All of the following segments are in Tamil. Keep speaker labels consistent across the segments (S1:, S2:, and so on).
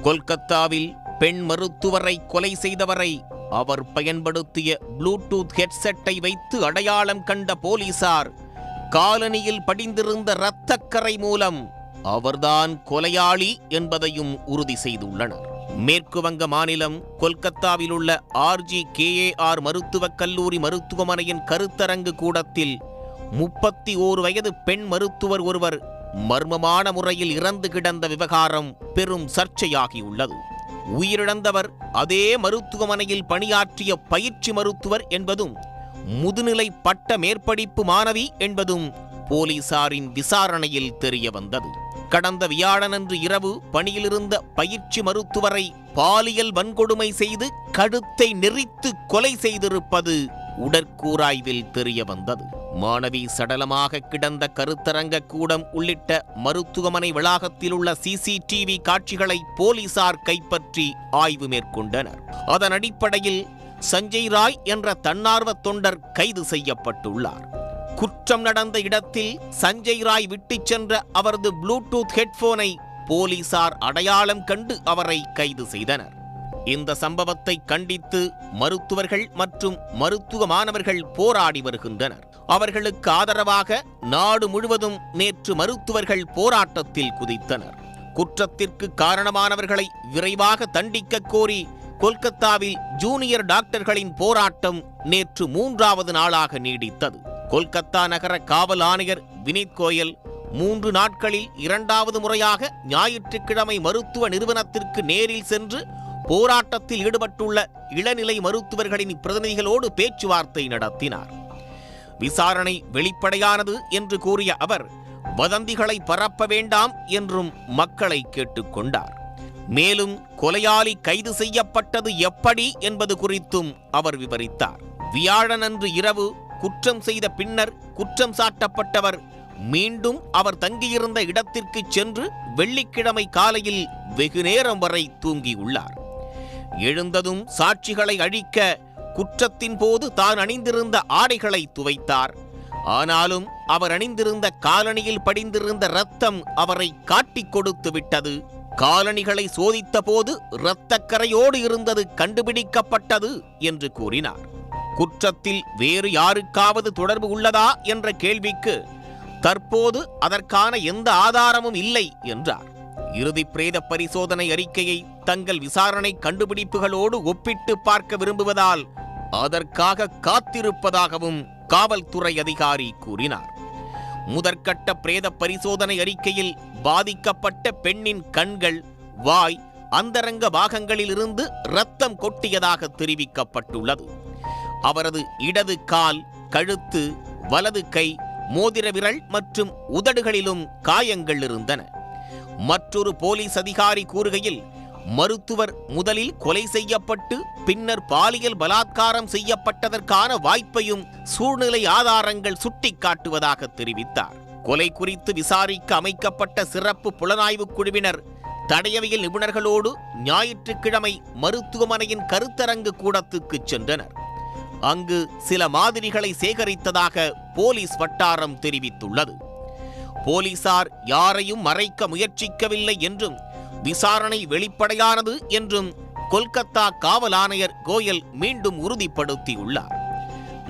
S1: கொல்கத்தாவில் பெண் மருத்துவரை கொலை செய்தவரை அவர் பயன்படுத்திய ப்ளூடூத் ஹெட்செட்டை வைத்து அடையாளம் கண்ட போலீசார் காலனியில் படிந்திருந்த இரத்தக்கரை மூலம் அவர்தான் கொலையாளி என்பதையும் உறுதி செய்துள்ளனர். மேற்கு வங்க மாநிலம் கொல்கத்தாவில் உள்ள RGKAR மருத்துவக் கல்லூரி மருத்துவமனையின் கருத்தரங்கு கூடத்தில் 31 வயது பெண் மருத்துவர் ஒருவர் மர்மமான முறையில் இறந்து கிடந்த விவகாரம் பெரும் சர்ச்சையாகியுள்ளது. உயிரிழந்தவர் அதே மருத்துவமனையில் பணியாற்றிய பயிற்சி மருத்துவர் என்பதும் முதுநிலை பட்ட மேற்படிப்பு மாணவி என்பதும் போலீசாரின் விசாரணையில் தெரிய வந்தது. கடந்த வியாழனன்று இரவு பணியிலிருந்த பயிற்சி மருத்துவரை பாலியல் வன்கொடுமை செய்து கழுத்தை நெரித்து கொலை செய்திருப்பது உடற்கூராய்வில் தெரிய வந்தது. மாணவி சடலமாக கிடந்த கருத்தரங்க கூடம் உள்ளிட்ட மருத்துவமனை வளாகத்தில் உள்ள CCTV காட்சிகளை போலீசார் கைப்பற்றி ஆய்வு மேற்கொண்டனர். அதன் அடிப்படையில் சஞ்சய் ராய் என்ற தன்னார்வ தொண்டர் கைது செய்யப்பட்டுள்ளார். குற்றம் நடந்த இடத்தில் சஞ்சய் ராய் விட்டுச் சென்ற அவரது ப்ளூடூத் ஹெட்போனை போலீசார் அடையாளம் கண்டு அவரை கைது செய்தனர். இந்த சம்பவத்தை கண்டித்து மருத்துவர்கள் மற்றும் மருத்துவ மாணவர்கள் போராடி வருகின்றனர். அவர்களுக்கு ஆதரவாக நாடு முழுவதும் நேற்று மருத்துவர்கள் போராட்டத்தில் குதித்தனர். குற்றத்திற்கு காரணமானவர்களை விரைவாக தண்டிக்க கோரி கொல்கத்தாவில் ஜூனியர் டாக்டர்களின் போராட்டம் நேற்று 3வது நாளாக நீடித்தது. கொல்கத்தா நகர காவல் ஆணையர் வினித் கோயல் 3 நாட்களில் 2வது முறையாக ஞாயிற்றுக்கிழமை மருத்துவ நிறுவனத்திற்கு நேரில் சென்று போராட்டத்தில் ஈடுபட்டுள்ள இளநிலை மருத்துவர்களின் பிரதிநிதிகளோடு பேச்சுவார்த்தை நடத்தினார். விசாரணை வெளிப்படையானது என்று கூறிய அவர் வதந்திகளை பரப்ப வேண்டாம் என்றும் மக்களை கேட்டுக்கொண்டார். மேலும் கொலையாளி கைது செய்யப்பட்டது எப்படி என்பது குறித்தும் அவர் விவரித்தார். வியாழனன்று இரவு குற்றம் செய்த பின்னர் குற்றம் சாட்டப்பட்டவர் மீண்டும் அவர் தங்கியிருந்த இடத்திற்கு சென்று வெள்ளிக்கிழமை காலையில் வெகுநேரம் வரை தூங்கியுள்ளார். எழுந்ததும் சாட்சிகளை அழிக்க குற்றத்தின் போது தான் அணிந்திருந்த ஆடைகளை துவைத்தார். ஆனாலும் அவர் அணிந்திருந்த காலணியில் படிந்திருந்த இரத்தம் அவரை காட்டிக் கொடுத்து விட்டது. காலணிகளை சோதித்த போது இரத்தக்கரையோடு இருந்தது கண்டுபிடிக்கப்பட்டது என்று கூறினார். குற்றத்தில் வேறு யாருக்காவது தொடர்பு உள்ளதா என்ற கேள்விக்கு தற்போது அதற்கான எந்த ஆதாரமும் இல்லை என்றார். இறுதி பிரேத பரிசோதனை அறிக்கையை தங்கள் விசாரணை கண்டுபிடிப்புகளோடு ஒப்பிட்டு பார்க்க விரும்புவதால் அதற்காக காத்திருப்பதாகவும் காவல்துறை அதிகாரி கூறினார். முதற்கட்ட பிரேத பரிசோதனை அறிக்கையில் பாதிக்கப்பட்ட பெண்ணின் கண்கள், வாய், அந்தரங்க பாகங்களில் இருந்து இரத்தம் கொட்டியதாக தெரிவிக்கப்பட்டுள்ளது. அவரது இடது கால், கழுத்து, வலது கை, மோதிர விரல் மற்றும் உதடுகளிலும் காயங்கள் இருந்தன. மற்றொரு போலீஸ் அதிகாரி கூறுகையில், மருத்துவர் முதலில் கொலை செய்யப்பட்டு பின்னர் பாலியல் பலாத்காரம் செய்யப்பட்டதற்கான வாய்ப்பையும் சூழ்நிலை ஆதாரங்கள் சுட்டிக்காட்டுவதாக தெரிவித்தார். கொலை குறித்து விசாரிக்க அமைக்கப்பட்ட சிறப்பு புலனாய்வு குழுவினர் தடயவியல் நிபுணர்களோடு ஞாயிற்றுக்கிழமை மருத்துவமனையின் கருத்தரங்கு கூடத்துக்கு சென்றனர். அங்கு சில மாதிரிகளை சேகரித்ததாக போலீஸ் வட்டாரம் தெரிவித்துள்ளது. போலீசார் யாரையும் மறைக்க முயற்சிக்கவில்லை என்றும் விசாரணை வெளிப்படையானது என்றும் கொல்கத்தா காவல் ஆணையர் கோயல் மீண்டும் உறுதிப்படுத்தியுள்ளார்.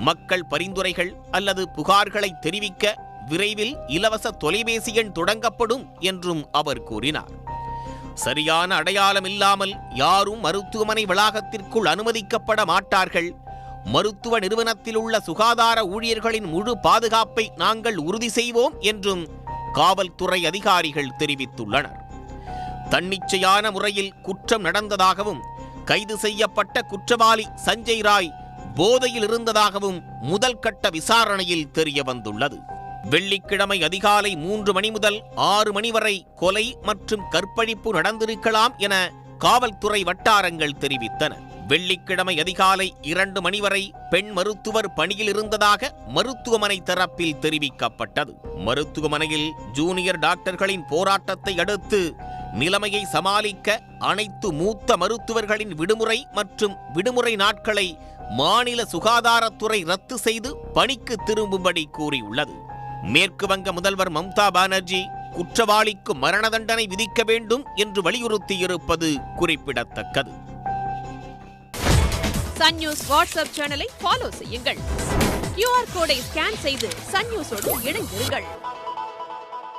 S1: மக்கள் பரிந்துரைகள் அல்லது புகார்களை தெரிவிக்க விரைவில் இலவச தொலைபேசி எண் தொடங்கப்படும் என்றும் அவர் கூறினார். சரியான அடையாளம் இல்லாமல் யாரும் மருத்துவமனை வளாகத்திற்குள் அனுமதிக்கப்பட மாட்டார்கள். மருத்துவ நிறுவனத்தில் உள்ள சுகாதார ஊழியர்களின் முழு பாதுகாப்பை நாங்கள் உறுதி செய்வோம் என்றும் காவல்துறை அதிகாரிகள் தெரிவித்துள்ளனர். தன்னிச்சையான முறையில் குற்றம் நடந்ததாகவும் கைது செய்யப்பட்ட குற்றவாளி சஞ்சய் ராய் போதையில் இருந்ததாகவும் முதல் கட்ட விசாரணையில் தெரிய வந்துள்ளது. வெள்ளிக்கிழமை அதிகாலை 3 மணி முதல் 6 மணி வரை கொலை மற்றும் கற்பழிப்பு நடந்திருக்கலாம் என காவல்துறை வட்டாரங்கள் தெரிவித்தன. வெள்ளிக்கிழமை அதிகாலை 2 மணி வரை பெண் மருத்துவர் பணியில் இருந்ததாக மருத்துவமனை தரப்பில் தெரிவிக்கப்பட்டது. மருத்துவமனையில் ஜூனியர் டாக்டர்களின் போராட்டத்தை அடுத்து நிலைமையை சமாளிக்க அனைத்து மூத்த மருத்துவர்களின் விடுமுறை மற்றும் விடுமுறை நாட்களை மாநில சுகாதாரத்துறை ரத்து செய்து பணிக்கு திரும்பும்படி கூறியுள்ளது. மேற்கு வங்க முதல்வர் மம்தா பானர்ஜி குற்றவாளிக்கு மரண தண்டனை விதிக்க வேண்டும் என்று வலியுறுத்தியிருப்பது குறிப்பிடத்தக்கது.
S2: சன் நியூஸ் வாட்ஸ்அப் சேனலை ஃபாலோ செய்யுங்கள். QR கோடை ஸ்கேன் செய்து சன் நியூஸோடு இணைந்திருங்கள்.